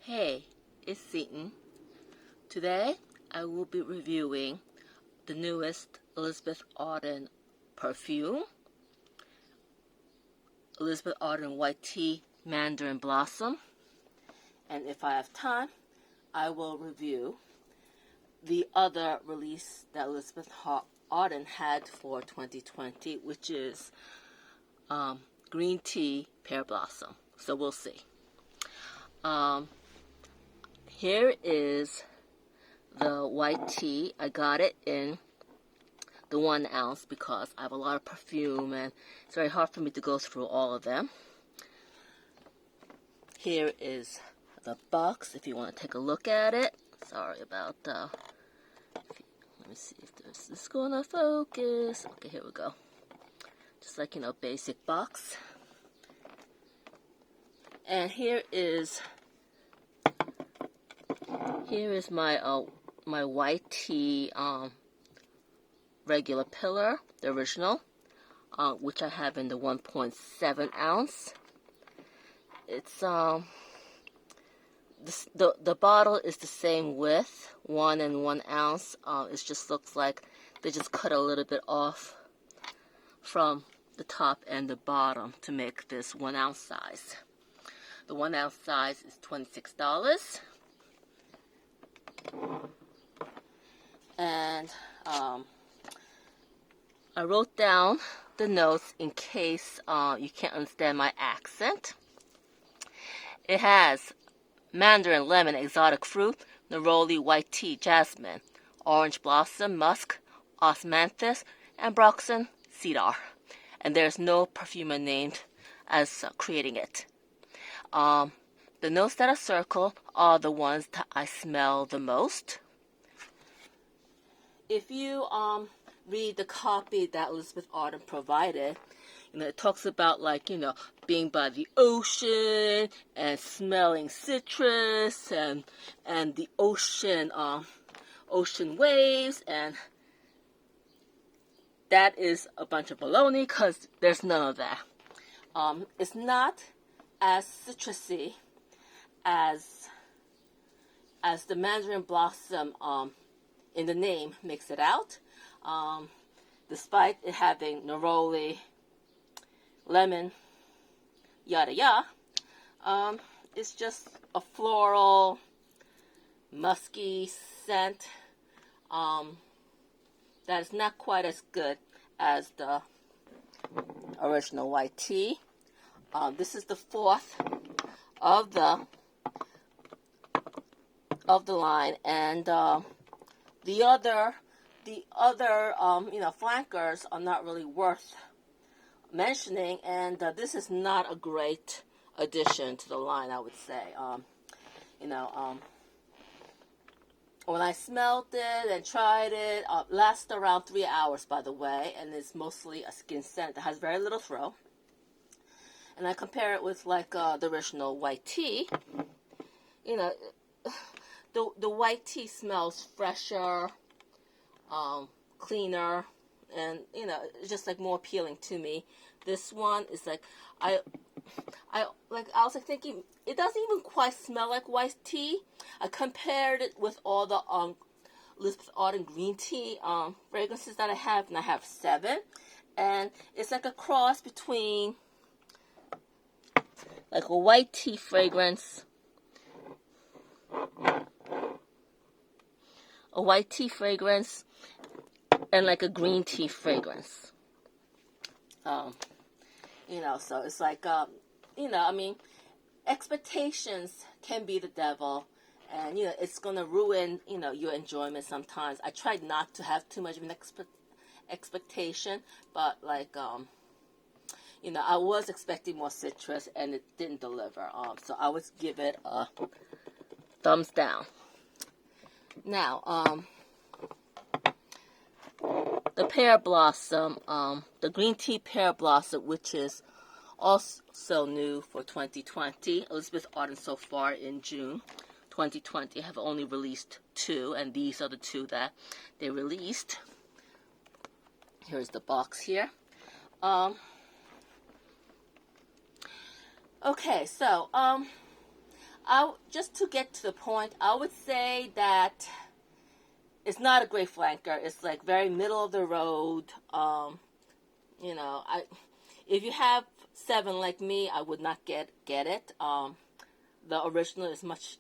Hey, it's Seaton. Today I will be reviewing the newest Elizabeth Arden perfume, Elizabeth Arden White Tea Mandarin Blossom, and if I have time, I will review the other release that Elizabeth Arden had for 2020, which is Green Tea Pear Blossom. So we'll see. Here is the white tea. I got it in the 1 ounce because I have a lot of perfume and it's very hard for me to go through all of them. Here is the box if you want to take a look at it. Sorry about let me see if this is going to focus. Okay, here we go. Just like, basic box. And here is my white tea regular pillar, the original, which I have in the 1.7 ounce. It's the bottle is the same width, 1 and 1 ounce. It just looks like they just cut a little bit off from the top and the bottom to make this 1 ounce size. The 1 ounce size is $26. And I wrote down the notes in case you can't understand my accent. It has mandarin, lemon, exotic fruit, neroli, white tea, jasmine, orange blossom, musk, osmanthus, and ambroxan cedar. And there's no perfumer named as creating it. The notes that are circled are the ones that I smell the most. If you read the copy that Elizabeth Arden provided, it talks about being by the ocean and smelling citrus and the ocean waves, and that is a bunch of baloney because there's none of that. It's not as citrusy as the Mandarin Blossom in the name makes it out, despite it having neroli, lemon, yada yada. It's just a floral, musky scent that is not quite as good as the original white tea. This is the 4th of the line, and the other flankers are not really worth mentioning, and this is not a great addition to the line, I would say. When I smelled it and tried it, lasts around 3 hours, by the way, and it's mostly a skin scent that has very little throw. And I compare it with the original white tea. The white tea smells fresher, cleaner, and it's just more appealing to me. This one is I was thinking it doesn't even quite smell like white tea. I compared it with all the Elizabeth Arden green tea fragrances that I have, and I have 7, and it's like a cross between a white tea fragrance, and a green tea fragrance. So it's expectations can be the devil, and it's gonna ruin your enjoyment sometimes. I tried not to have too much of an expectation, but I was expecting more citrus and it didn't deliver. So I would give it a thumbs down. Now, the Pear Blossom, the Green Tea Pear Blossom, which is also new for 2020. Elizabeth Arden so far in June 2020 have only released 2, and these are the 2 that they released. Here's the box here. Okay, so just to get to the point, I would say that it's not a great flanker. It's like very middle of the road. You know, if you have 7 like me, I would not get it. The original is much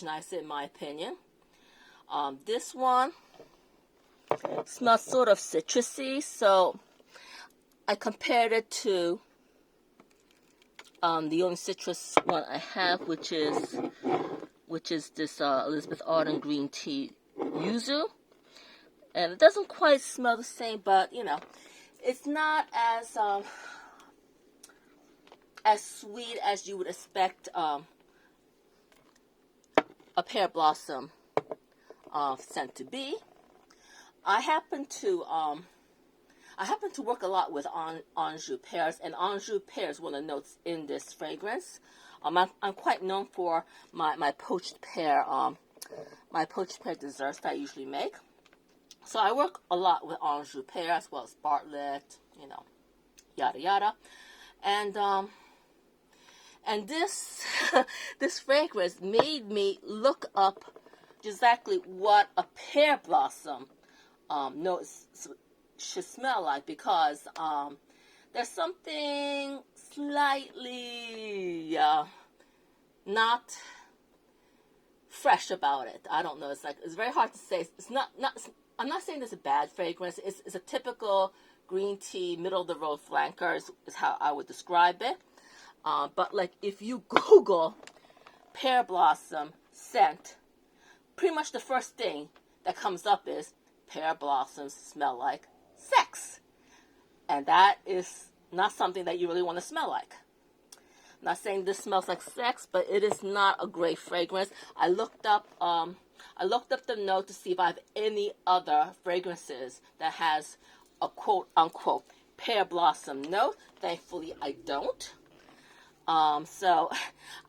nicer in my opinion. This one smells sort of citrusy, so I compared it to the only citrus one I have, which is this Elizabeth Arden Green Tea YUZU, and it doesn't quite smell the same, but you know, it's not as sweet as you would expect a pear blossom scent to be. I happen to work a lot with Anjou pears, and Anjou pear is one of the notes in this fragrance. I'm quite known for my poached pear desserts that I usually make. So I work a lot with Anjou pear as well as Bartlett, you know, yada yada, and this this fragrance made me look up exactly what a pear blossom notes should smell like, because there's something slightly not fresh about it. I don't know. It's very hard to say. It's not. I'm not saying it's a bad fragrance. It's a typical green tea middle of the road flanker is how I would describe it. But like if you Google pear blossom scent, pretty much the first thing that comes up is pear blossoms smell like sex. And that is not something that you really want to smell like. I'm not saying this smells like sex, but it is not a great fragrance. I looked up the note to see if I have any other fragrances that has a quote unquote pear blossom note. Thankfully, I don't. So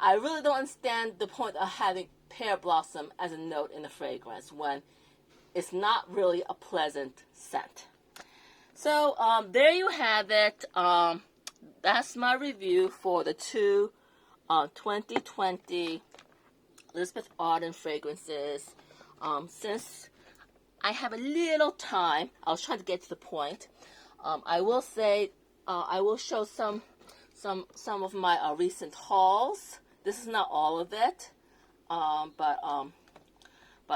I really don't understand the point of having pear blossom as a note in the fragrance when it's not really a pleasant scent. So there you have it. That's my review for the two 2020 Elizabeth Arden fragrances. Since I have a little time, I was trying to get to the point. I will say I will show some of my recent hauls. This is not all of it, but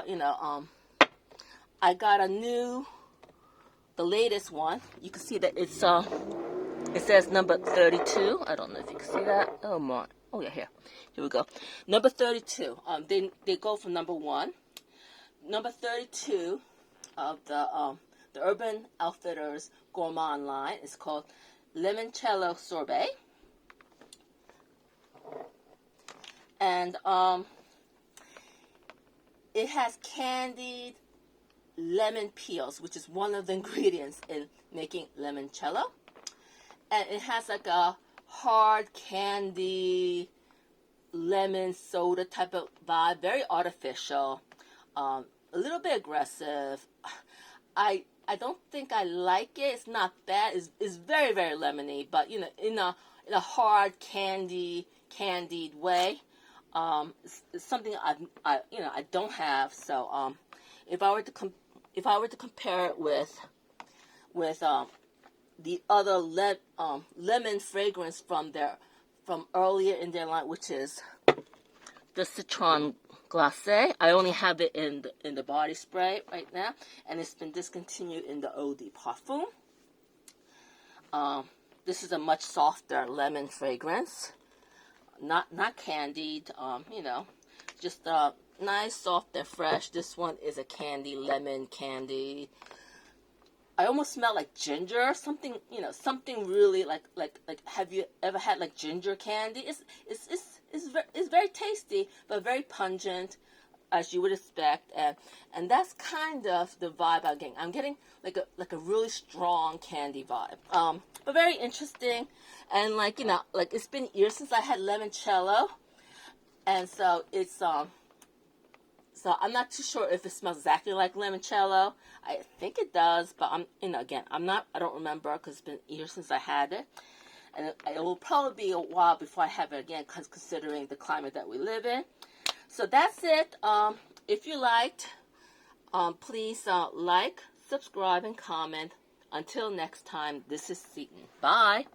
you know, I got the latest one. You can see that it's it says number 32. I don't know if you can see that. Oh my! Oh yeah, here we go. Number 32. They go from number 1. Number 32 of the Urban Outfitters Gourmand line is called Limoncello Sorbet. And it has candied lemon peels, which is one of the ingredients in making limoncello. And it has like a hard candy lemon soda type of vibe, very artificial, a little bit aggressive. I don't think I like it. It's not bad. It's very, very lemony, but you know, in a hard candied way. It's something I don't have. So if I were to compare it with the other lemon fragrance from earlier in their line, which is the Citron Glacé. I only have it in the body spray right now, and it's been discontinued in the Eau de Parfum. This is a much softer lemon fragrance, not candied. You know, just nice, soft, and fresh. This one is a lemon candy. I almost smell like ginger, something really like. Have you ever had like ginger candy? It's very tasty, but very pungent, as you would expect, and that's kind of the vibe I'm getting. I'm getting like a really strong candy vibe, but very interesting, and it's been years since I had limoncello, and so it's So I'm not too sure if it smells exactly like limoncello. I think it does, but I don't remember because it's been years since I had it. and it will probably be a while before I have it again, considering the climate that we live in. So that's it. If you liked, please like, subscribe, and comment. Until next time, this is Seaton. Bye.